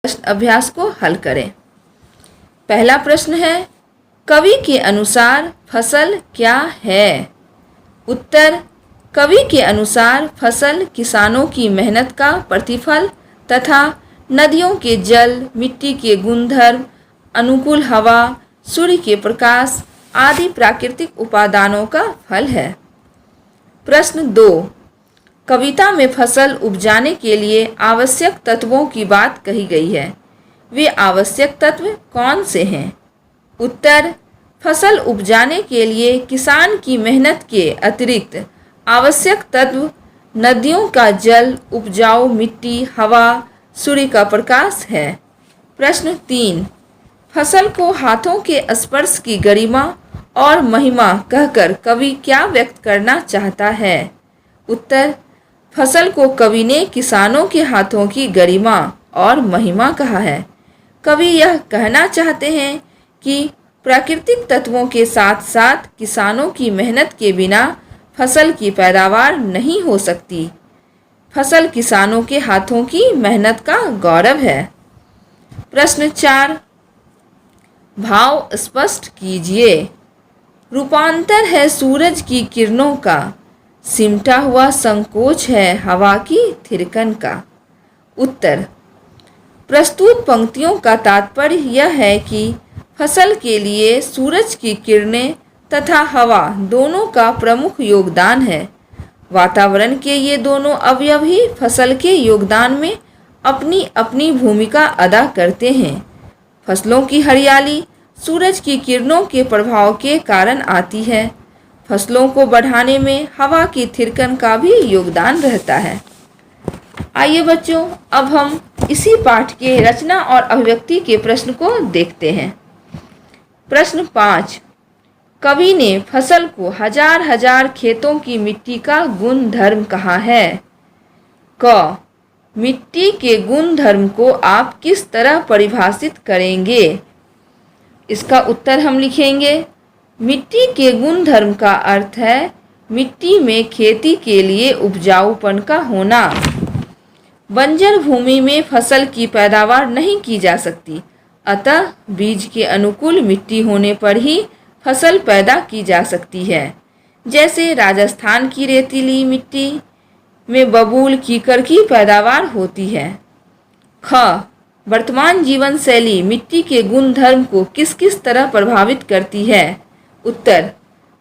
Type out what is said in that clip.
प्रश्न अभ्यास को हल करें। पहला प्रश्न है, कवि के अनुसार फसल क्या है? उत्तर, कवि के अनुसार फसल किसानों की मेहनत का प्रतिफल तथा नदियों के जल, मिट्टी के गुणधर्म, अनुकूल हवा, सूर्य के प्रकाश आदि प्राकृतिक उपादानों का फल है। प्रश्न 2, कविता में फसल उपजाने के लिए आवश्यक तत्वों की बात कही गई है। वे आवश्यक तत्व कौन से हैं? उत्तर, फसल उपजाने के लिए किसान की मेहनत के अतिरिक्त आवश्यक तत्व नदियों का जल, उपजाऊ मिट्टी, हवा, सूर्य का प्रकाश है। प्रश्न 3, फसल को हाथों के स्पर्श की गरिमा और महिमा कहकर कवि क्या व्यक्त करना चाहता है? उत्तर, फसल को कवि ने किसानों के हाथों की गरिमा और महिमा कहा है। कवि यह कहना चाहते हैं कि प्राकृतिक तत्वों के साथ साथ किसानों की मेहनत के बिना फसल की पैदावार नहीं हो सकती। फसल किसानों के हाथों की मेहनत का गौरव है। प्रश्न 4, भाव स्पष्ट कीजिए। रूपांतर है सूरज की किरणों का, सिमटा हुआ संकोच है हवा की थिरकन का। उत्तर, प्रस्तुत पंक्तियों का तात्पर्य यह है कि फसल के लिए सूरज की किरणें तथा हवा दोनों का प्रमुख योगदान है। वातावरण के ये दोनों अवयव ही फसल के योगदान में अपनी अपनी भूमिका अदा करते हैं। फसलों की हरियाली सूरज की किरणों के प्रभाव के कारण आती है। फसलों को बढ़ाने में हवा की थिरकन का भी योगदान रहता है। आइए बच्चों, अब हम इसी पाठ के रचना और अभिव्यक्ति के प्रश्न को देखते हैं। प्रश्न 5, कवि ने फसल को हजार हजार खेतों की मिट्टी का गुण धर्म कहा है। क, मिट्टी के गुण धर्म को आप किस तरह परिभाषित करेंगे? इसका उत्तर हम लिखेंगे, मिट्टी के गुण धर्म का अर्थ है मिट्टी में खेती के लिए उपजाऊपन का होना। बंजर भूमि में फसल की पैदावार नहीं की जा सकती, अतः बीज के अनुकूल मिट्टी होने पर ही फसल पैदा की जा सकती है। जैसे राजस्थान की रेतीली मिट्टी में बबूल, कीकर की पैदावार होती है। ख, वर्तमान जीवन शैली मिट्टी के गुण धर्म को किस किस तरह प्रभावित करती है? उत्तर,